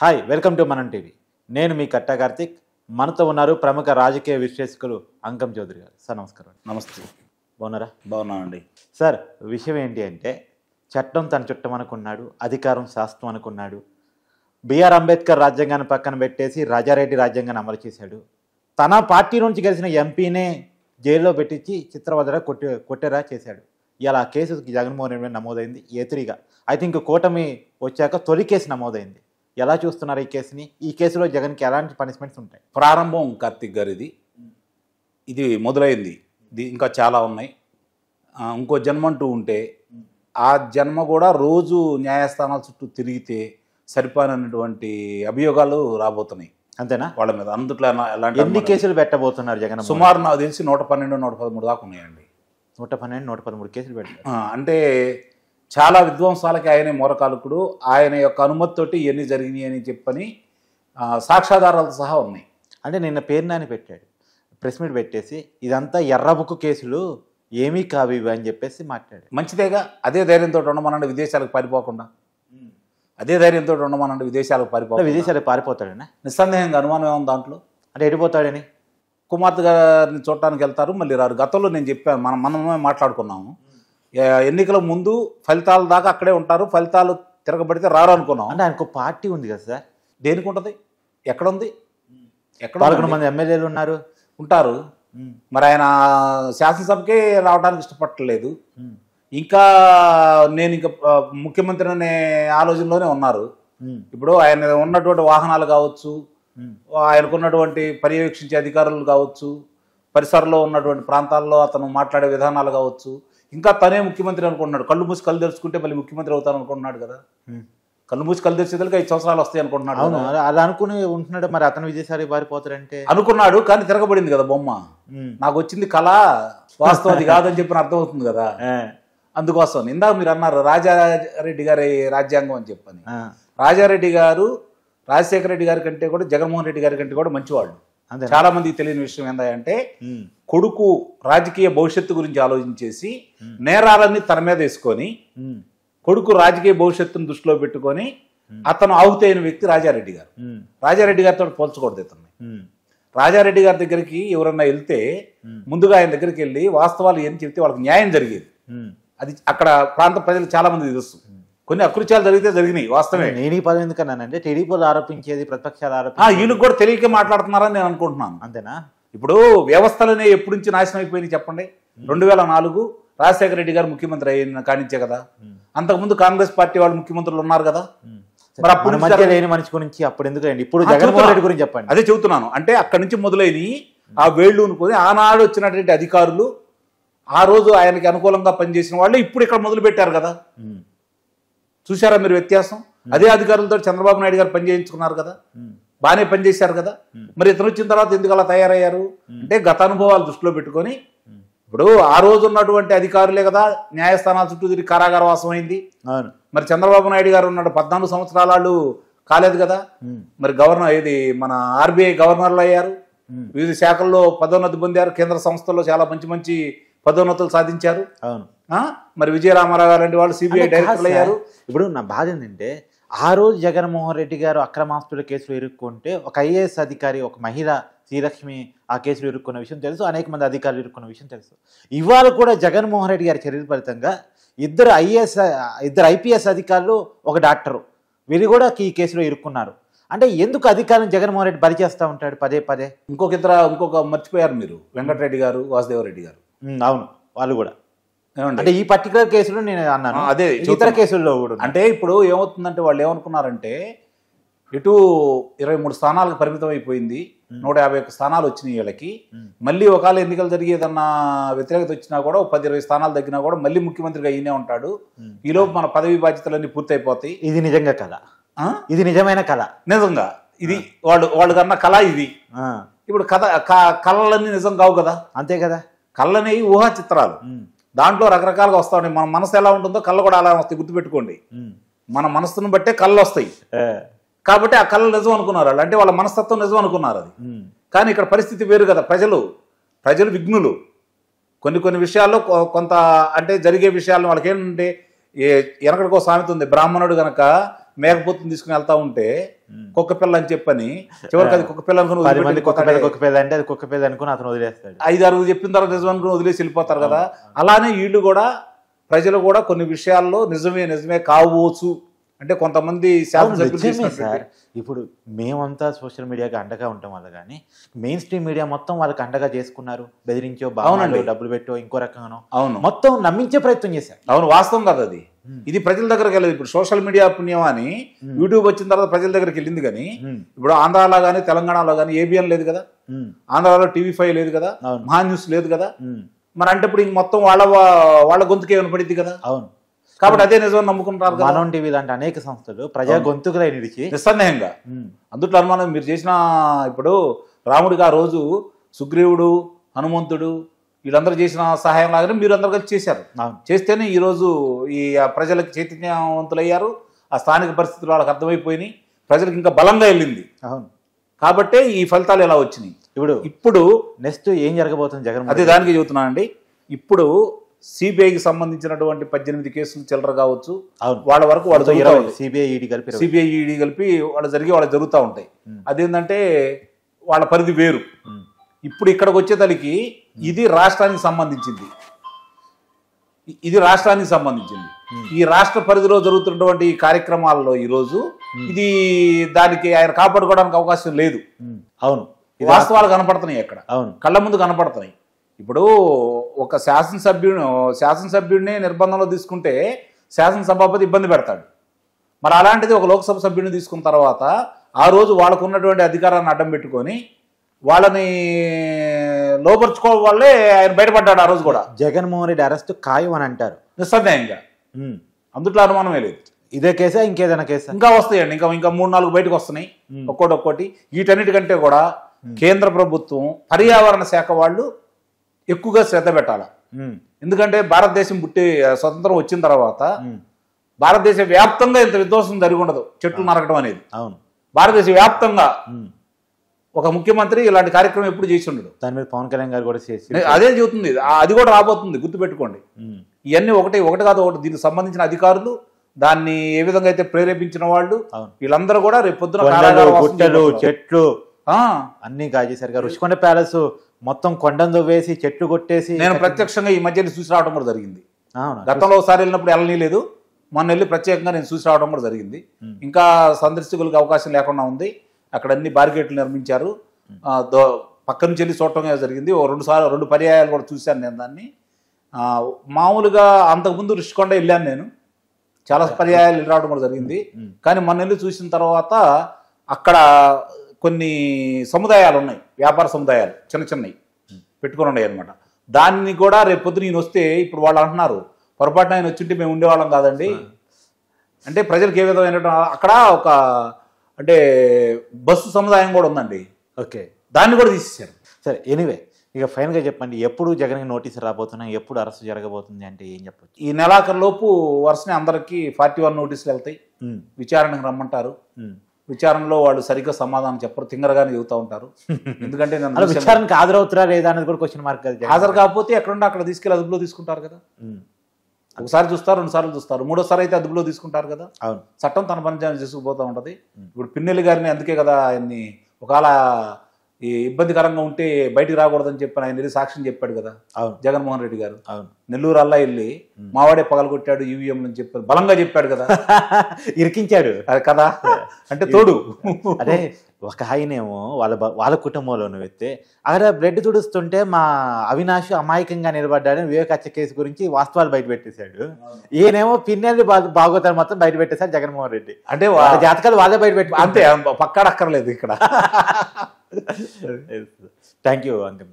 Hi welcome to మనం TV. నేను మీ కట్టా కార్తిక్. మనతో ఉన్నారు ప్రముఖ రాజకీయ విశ్లేషకులు అంకం చౌదరి గారు. సార్ నమస్కారం. నమస్తే. బాగున్నారా? బాగున్నానండి. సార్, విషయం ఏంటి అంటే చట్టం తన చుట్టం అనుకున్నాడు, అధికారం శాస్త్రం అనుకున్నాడు. బిఆర్ అంబేద్కర్ రాజ్యాంగాన్ని పక్కన పెట్టేసి రాజారెడ్డి రాజ్యాంగాన్ని అమలు చేశాడు. తన పార్టీ నుంచి గెలిచిన ఎంపీనే జైల్లో పెట్టించి చిత్రవదర కొట్టేరా చేశాడు. ఇలా కేసు జగన్మోహన్ రెడ్డి మీద నమోదైంది ఏత్రిగా. ఐ థింక్ కూటమి వచ్చాక తొలి కేసు నమోదైంది. ఎలా చూస్తున్నారు ఈ కేసుని? ఈ కేసులో జగన్కి ఎలాంటి పనిష్మెంట్స్ ఉంటాయి? ప్రారంభం కార్తిక్ గారు, ఇది మొదలైంది. ఇది ఇంకా చాలా ఉన్నాయి. ఇంకో జన్మ అంటూ ఉంటే ఆ జన్మ కూడా రోజు న్యాయస్థానాల చుట్టూ తిరిగితే సరిపోయినటువంటి అభియోగాలు రాబోతున్నాయి. అంతేనా? వాళ్ళ మీద అందుట్లో ఎన్ని కేసులు పెట్టబోతున్నారు జగన్? సుమారు నాకు తెలిసి 112, 113 దాకా ఉన్నాయండి. 112, 113 కేసులు పెట్టారు. అంటే చాలా విధ్వంసాలకి ఆయనే మూలకాలకుడు. ఆయన యొక్క అనుమతితోటి ఇవన్నీ జరిగినాయి అని చెప్పని సాక్ష్యాధారాలతో సహా ఉన్నాయి. అంటే నిన్న పేరు నాని పెట్టాడు, ప్రెస్ మీట్ పెట్టేసి ఇదంతా ఎర్రబుక్కు కేసులు, ఏమీ కావు ఇవి అని చెప్పేసి మాట్లాడాడు. మంచిదేగా. అదే ధైర్యంతో ఉండమనండి విదేశాలకు పారిపోకుండా. అదే ధైర్యంతో ఉండమనండి విదేశాలకు పారిపోకుండా. విదేశాలకు పారిపోతాడనా? నిస్సందేహంగా అనుమానం ఏముంది దాంట్లో? అంటే ఎడిపోతాడని. కుమార్తె గారిని చూడటానికి వెళ్తారు, మళ్ళీ రారు. గతంలో నేను చెప్పాను, మనమే మాట్లాడుకున్నాము. ఎన్నికల ముందు ఫలితాల దాకా అక్కడే ఉంటారు, ఫలితాలు తిరగబడితే రారు అనుకున్నాం. అంటే ఆయనకు పార్టీ ఉంది కదా సార్? దేనికి ఉంటుంది? ఎక్కడుంది? ఎక్కడ 11 మంది ఎమ్మెల్యేలు ఉన్నారు, ఉంటారు. మరి ఆయన శాసనసభకే రావడానికి ఇష్టపడలేదు. ఇంకా నేను ఇంకా ముఖ్యమంత్రి అనే ఆలోచనలోనే ఉన్నారు. ఇప్పుడు ఆయన ఉన్నటువంటి వాహనాలు కావచ్చు, ఆయనకున్నటువంటి పర్యవేక్షించే అధికారులు కావచ్చు, పరిసరంలో ఉన్నటువంటి ప్రాంతాల్లో అతను మాట్లాడే విధానాలు కావచ్చు, ఇంకా తనే ముఖ్యమంత్రి అనుకుంటున్నాడు. కళ్ళు మూసి కళ్ళు తెరుచుకుంటే మళ్ళీ ముఖ్యమంత్రి అవుతాను అనుకుంటున్నాడు కదా. కళ్ళు మూసి కళ్ళు తెరిచేదానికి 5 సంవత్సరాలు వస్తాయి అనుకుంటున్నాడు. అవును, అలా అనుకుని ఉంటున్నాడు. మరి అతను విజయసారి పారిపోతాడంటే అనుకున్నాడు, కానీ తిరగబడింది కదా బొమ్మ. నాకు వచ్చింది కళ, వాస్తవం అది కాదని చెప్పిన అర్థమవుతుంది కదా. అందుకోసం ఇందాక మీరు అన్నారు రాజారెడ్డి గారి రాజ్యాంగం అని చెప్పని. రాజారెడ్డి గారు రాజశేఖర రెడ్డి గారి కంటే కూడా జగన్మోహన్ రెడ్డి గారి కంటే కూడా మంచివాళ్ళు. చాలా మందికి తెలియని విషయం ఏంటంటే కొడుకు రాజకీయ భవిష్యత్తు గురించి ఆలోచించేసి నేరాలన్నీ తన మీద వేసుకొని కొడుకు రాజకీయ భవిష్యత్తును దృష్టిలో పెట్టుకొని అతను ఆహుతి అయిన వ్యక్తి రాజారెడ్డి గారు. రాజారెడ్డి గారితో పోల్చకూడదు ఇతన్ని. రాజారెడ్డి గారి దగ్గరికి ఎవరన్నా వెళ్తే ముందుగా ఆయన దగ్గరికి వెళ్ళి వాస్తవాలు ఏం చెప్తే వాళ్ళకి న్యాయం జరిగేది. అది అక్కడ ప్రాంత ప్రజలు చాలా మంది తెలుసు. కొన్ని అకృత్యాలు జరిగితే జరిగినాయి, వాస్తవమే. నేను ఈ పదం ఎందుకన్నానంటే టీడీపీలు ఆరోపించేది, ప్రతిపక్షాలు వీళ్ళకి కూడా తెలియక మాట్లాడుతున్నారని నేను అనుకుంటున్నాను. అంతేనా? ఇప్పుడు వ్యవస్థలనే ఎప్పుడు నుంచి నాశనం అయిపోయినాయి చెప్పండి. 2004 రాజశేఖర రెడ్డి గారు ముఖ్యమంత్రి అయిన కానించే కదా. అంతకుముందు కాంగ్రెస్ పార్టీ వాళ్ళు ముఖ్యమంత్రులు ఉన్నారు కదా. మరి అప్పుడు మధ్య లేని మనిషి గురించి అప్పుడు ఎందుకండి, ఇప్పుడు జగన్మోహన్ రెడ్డి గురించి చెప్పండి. అదే చెబుతున్నాను. అంటే అక్కడి నుంచి మొదలైనవి ఆ వేళ్ళు అనుకుని ఆనాడు వచ్చినటువంటి అధికారులు, ఆ రోజు ఆయనకి అనుకూలంగా పనిచేసిన వాళ్ళు ఇప్పుడు ఇక్కడ మొదలు పెట్టారు కదా. చూసారా మీరు వ్యత్యాసం? అదే అధికారులతో చంద్రబాబు నాయుడు గారు పనిచేయించుకున్నారు కదా, బాగానే పనిచేశారు కదా. మరి ఇతను వచ్చిన తర్వాత ఎందుకు అలా తయారయ్యారు అంటే గత అనుభవాలు దృష్టిలో పెట్టుకొని. ఇప్పుడు ఆ రోజు ఉన్నటువంటి అధికారులే కదా న్యాయస్థానాల చుట్టూ తిరిగి కారాగార వాసం అయింది. మరి చంద్రబాబు నాయుడు గారు ఉన్నాడు 14 సంవత్సరాల వాళ్ళు కాలేదు కదా. మరి గవర్నర్ ఇది మన ఆర్బీఐ గవర్నర్లు అయ్యారు, వివిధ శాఖల్లో పదోన్నతి పొందారు, కేంద్ర సంస్థల్లో చాలా మంచి మంచి పదోన్నతులు సాధించారు. మరి విజయరామారావు గారు లాంటి వాళ్ళు సిబిఐ డైరెక్టర్లు అయ్యారు. ఇప్పుడు నా బాధ ఏంటంటే ఆ రోజు జగన్మోహన్ రెడ్డి గారు అక్రమాస్తుల కేసులు ఇరుక్కుంటే ఒక ఐఏఎస్ అధికారి, ఒక మహిళ శ్రీలక్ష్మి ఆ కేసులు ఇరుక్కున్న విషయం తెలుసు, అనేక మంది అధికారులు ఇరుక్కున్న విషయం తెలుసు. ఇవాళ కూడా జగన్మోహన్ రెడ్డి గారి చర్యల ఫలితంగా ఇద్దరు ఐపీఎస్ అధికారులు, ఒక డాక్టరు, వీరు కూడా ఈ కేసులో ఇరుక్కున్నారు. అంటే ఎందుకు అధికారులను జగన్మోహన్ రెడ్డి బలి చేస్తూ ఉంటాడు పదే పదే? ఇంకొక మర్చిపోయారు మీరు, వెంకటరెడ్డి గారు, వాసుదేవరెడ్డి గారు. అవును, వాళ్ళు కూడా. అంటే ఈ పర్టికులర్ కేసులో నేను అన్నాను, అదే ఇతర కేసుల్లో కూడా. అంటే ఇప్పుడు ఏమవుతుందంటే వాళ్ళు ఏమనుకున్నారంటే ఇటు 23 స్థానాలకు పరిమితం అయిపోయింది, 151 స్థానాలు వచ్చినాయి వీళ్ళకి. మళ్ళీ ఒకవేళ ఎన్నికలు జరిగి ఏదన్నా వ్యతిరేకత వచ్చినా కూడా 10-20 స్థానాలు తగ్గినా కూడా మళ్ళీ ముఖ్యమంత్రిగా అయినే ఉంటాడు. ఈలోపు మన పదవి బాధ్యతలన్నీ పూర్తయిపోతాయి. ఇది నిజంగా కళ, ఇది నిజమైన కళ. నిజంగా ఇది వాళ్ళు కన్నా కళ ఇది. ఇప్పుడు కళలన్నీ నిజం కావు కదా. అంతే కదా. కళ్ళని ఊహా చిత్రాలు, దాంట్లో రకరకాలుగా వస్తా ఉంటాయి. మన మనసు ఎలా ఉంటుందో కళ్ళు కూడా అలా వస్తాయి, గుర్తుపెట్టుకోండి. మన మనసును బట్టే కళ్ళు వస్తాయి. కాబట్టి ఆ కళ్ళు నిజం అనుకున్నారు వాళ్ళు, అంటే వాళ్ళ మనస్తత్వం నిజం అనుకున్నారు అది. కానీ ఇక్కడ పరిస్థితి వేరు కదా. ప్రజలు విఘ్నులు. కొన్ని విషయాల్లో కొంత అంటే జరిగే విషయాలను వాళ్ళకి ఏంటంటే వెనకడికో సామెత ఉంది, బ్రాహ్మణుడు గనక మేకపోతుని తీసుకుని వెళ్తా ఉంటే కుక్క పిల్ల అని చెప్పని చివరికి అది కుక్క పిల్ల అనుకుని 10 మంది కుక్క పిల్ల అంటే అది కుక్క పిల్ల అనుకుని అతను వదిలేస్తాడు. 5-6 చెప్పిన తర్వాత నిజం అనుకుని వదిలేసి వెళ్ళిపోతారు కదా. అలానే వీళ్ళు కూడా ప్రజలు కూడా కొన్ని విషయాల్లో నిజమే కావచ్చు అంటే కొంతమంది సార్. ఇప్పుడు మేమంతా సోషల్ మీడియాకి అండగా ఉంటాం వల్ల కానీ మెయిన్ స్ట్రీమ్ మీడియా మొత్తం వాళ్ళకి అండగా చేసుకున్నారు. బెదిరించో బాగుండి డబ్బులు పెట్టో ఇంకో రకంగానో మొత్తం నమ్మించే ప్రయత్నం చేశారు. అవును, వాస్తవం కదా అది. ఇది ప్రజల దగ్గరికి వెళ్ళదు. ఇప్పుడు సోషల్ మీడియా పుణ్యం అని యూట్యూబ్ వచ్చిన తర్వాత ప్రజల దగ్గరికి వెళ్ళింది. కానీ ఇప్పుడు ఆంధ్రాలో కానీ తెలంగాణలో కానీ ఏబిఎన్ లేదు కదా, ఆంధ్రాలో TV5 లేదు కదా, మహా న్యూస్ లేదు కదా. మరి అంటే ఇప్పుడు ఇంక మొత్తం వాళ్ళ గొంతుకే వినపడింది కదా. అవును, కాబట్టి అదే నిజం నమ్ముకుంటారు. మనం టీవీ లాంటి అనేక సంస్థలు ప్రజా గొంతుకులై నిలిచి నిస్సందేహంగా అందుట్లో అనుమానం. మీరు చేసిన ఇప్పుడు రాముడికి ఆ రోజు సుగ్రీవుడు, హనుమంతుడు వీళ్ళందరూ చేసిన సహాయం లాగానే మీరు అందరు కలిసి చేశారు. చేస్తేనే ఈరోజు ఈ ప్రజలకు చైతన్యవంతులయ్యారు. ఆ స్థానిక పరిస్థితులు వాళ్ళకి అర్థమైపోయినాయి. ప్రజలకు ఇంకా బలంగా వెళ్ళింది. అవును, కాబట్టే ఈ ఫలితాలు ఎలా వచ్చినాయి. ఇప్పుడు నెక్స్ట్ ఏం జరగబోతుంది జగన్? అదే దానికి చెబుతున్నానండి. ఇప్పుడు సిబిఐకి సంబంధించినటువంటి 18 కేసులు చిల్లర కావచ్చు, వాళ్ళ వరకు వాళ్ళు సిబిఐ ఈడీ కలిపి వాళ్ళు జరుగుతూ ఉంటాయి. అదేంటంటే వాళ్ళ పరిధి వేరు. ఇప్పుడు ఇక్కడికి వచ్చేతలికి ఇది రాష్ట్రానికి సంబంధించింది. ఈ రాష్ట్ర పరిధిలో జరుగుతున్నటువంటి కార్యక్రమాల్లో ఈరోజు ఇది దానికి ఆయన కాపాడుకోవడానికి అవకాశం లేదు. అవును, వాస్తవాలు కనపడుతున్నాయి అక్కడ, కళ్ళ ముందు కనపడుతున్నాయి. ఇప్పుడు ఒక శాసనసభ్యుడిని నిర్బంధంలో తీసుకుంటే శాసనసభాపతి ఇబ్బంది పెడతాడు. మరి అలాంటిది ఒక లోక్సభ సభ్యుడిని తీసుకున్న తర్వాత ఆ రోజు వాళ్ళకు ఉన్నటువంటి అధికారాన్ని అడ్డం పెట్టుకొని వాళ్ళని లోపరుచుకోవడం వల్లే ఆయన బయటపడ్డాడు. ఆ రోజు కూడా జగన్మోహన్ రెడ్డి అరెస్ట్ ఖాయం అని అంటారు నిస్సందేహంగా. అందుట్లో అనుమానమే లేదు. ఇదే కేసా ఇంకేదైనా కేసా? ఇంకా వస్తాయండి, ఇంకా 3-4 బయటకు వస్తున్నాయి ఒక్కోటి. వీటన్నిటికంటే కూడా కేంద్ర ప్రభుత్వం పర్యావరణ శాఖ వాళ్ళు ఎక్కువగా శ్రద్ధ పెట్టాలి. ఎందుకంటే భారతదేశం స్వతంత్రం వచ్చిన తర్వాత భారతదేశ వ్యాప్తంగా ఇంత విధ్వంసం జరిగి ఉండదు చెట్లు నరకడం అనేది. అవును, భారతదేశ వ్యాప్తంగా ఒక ముఖ్యమంత్రి ఇలాంటి కార్యక్రమం ఎప్పుడు చేసి ఉండడు. దాని మీద పవన్ కళ్యాణ్ గారు కూడా చేసి అదే చెబుతుంది. అది కూడా రాబోతుంది, గుర్తుపెట్టుకోండి. ఇవన్నీ ఒకటి కాదు ఒకటి. దీనికి సంబంధించిన అధికారులు, దాన్ని ఏ విధంగా అయితే ప్రేరేపించిన వాళ్ళు, వీళ్ళందరూ కూడా రేపు పొద్దున చెట్లు అన్ని కాజేశారు. రుషికొండ ప్యాలెస్ మొత్తం కొండను వేసి చెట్లు కొట్టేసి నేను ప్రత్యక్షంగా ఈ మధ్య చూసి రావడం కూడా జరిగింది. గతంలో ఒకసారి వెళ్ళినప్పుడు వెళ్ళనీ లేదు, మొన్న వెళ్ళి ప్రత్యేకంగా నేను చూసి రావడం కూడా జరిగింది. ఇంకా సందర్శకులకు అవకాశం లేకుండా ఉంది. అక్కడ అన్ని బారికేట్లు నిర్మించారు. పక్క నుంచి వెళ్ళి చూడటం జరిగింది. 2 పర్యాయాలు కూడా చూశాను నేను దాన్ని. మామూలుగా అంతకుముందు రుషికొండ వెళ్ళాను నేను, చాలా పర్యాయాలు వెళ్ళి రావడం కూడా జరిగింది. కానీ మొన్న వెళ్ళి చూసిన తర్వాత అక్కడ కొన్ని సముదాయాలు ఉన్నాయి, వ్యాపార సముదాయాలు చిన్నవి పెట్టుకుని ఉన్నాయి అనమాట. దాన్ని కూడా రేపు పొద్దున ఈయన వస్తే ఇప్పుడు వాళ్ళు అంటున్నారు పొరపాటున ఆయన వచ్చింటే మేము ఉండేవాళ్ళం కాదండి. అంటే ప్రజలకు ఏ విధమైన అక్కడ ఒక అంటే బస్సు సముదాయం కూడా ఉందండి. ఓకే, దాన్ని కూడా తీసేశారు. సరే, ఎనీవే ఇక ఫైనల్గా చెప్పండి, ఎప్పుడు జగన్కి నోటీసు రాబోతున్నాయి, ఎప్పుడు అరెస్ట్ జరగబోతుంది అంటే ఏం చెప్పచ్చు? ఈ నెలాఖరులోపు వరుసనే అందరికీ 41 నోటీసులు వెళ్తాయి. విచారణకు రమ్మంటారు. విచారణలో వాళ్ళు సరిగ్గా సమాధానం చెప్పరు, తింగరగానే చెబుతూ ఉంటారు. ఎందుకంటే విచారణకు హాజరవుతారా లేదా అనేది కూడా క్వశ్చన్ మార్క్. హాజరు కాకపోతే ఎక్కడుంటే అక్కడ తీసుకెళ్ళి అదుపులో తీసుకుంటారు కదా. ఒకసారి చూస్తారు, 2 సార్లు చూస్తారు, 3వ సారి అయితే అదుపులో తీసుకుంటారు కదా. చట్టం తన పని చేసుకుపోతూ ఉంటది. ఇప్పుడు పిన్నెల్లి గారిని అందుకే కదా ఆయన్ని ఒకవేళ ఈ ఇబ్బందికరంగా ఉంటే బయటికి రాకూడదని చెప్పి ఆయన సాక్ష్యం చెప్పాడు కదా జగన్మోహన్ రెడ్డి గారు. నెల్లూరు అల్లా వెళ్ళి మావాడే పగలగొట్టాడు ఈవీఎం అని చెప్పారు, బలంగా చెప్పాడు కదా, ఇరికించాడు కదా. అంటే తోడు అదే ఒక ఆయనేమో వాళ్ళ కుటుంబంలోనూ వ్యక్తి అక్కడ బ్లడ్ తుడుస్తుంటే మా అవినాష్ అమాయకంగా నిలబడ్డాడని వివేకాచ కేసు గురించి వాస్తవాలు బయట పెట్టేశాడు. ఈయనేమో పిన్నెల్లి బాగోతారు మొత్తం బయట పెట్టేశారు జగన్మోహన్ రెడ్డి. అంటే జాతకాలు వాళ్ళే బయట పెట్టి అంతే, పక్కాడక్కర్లేదు ఇక్కడ. Thank you Ankam.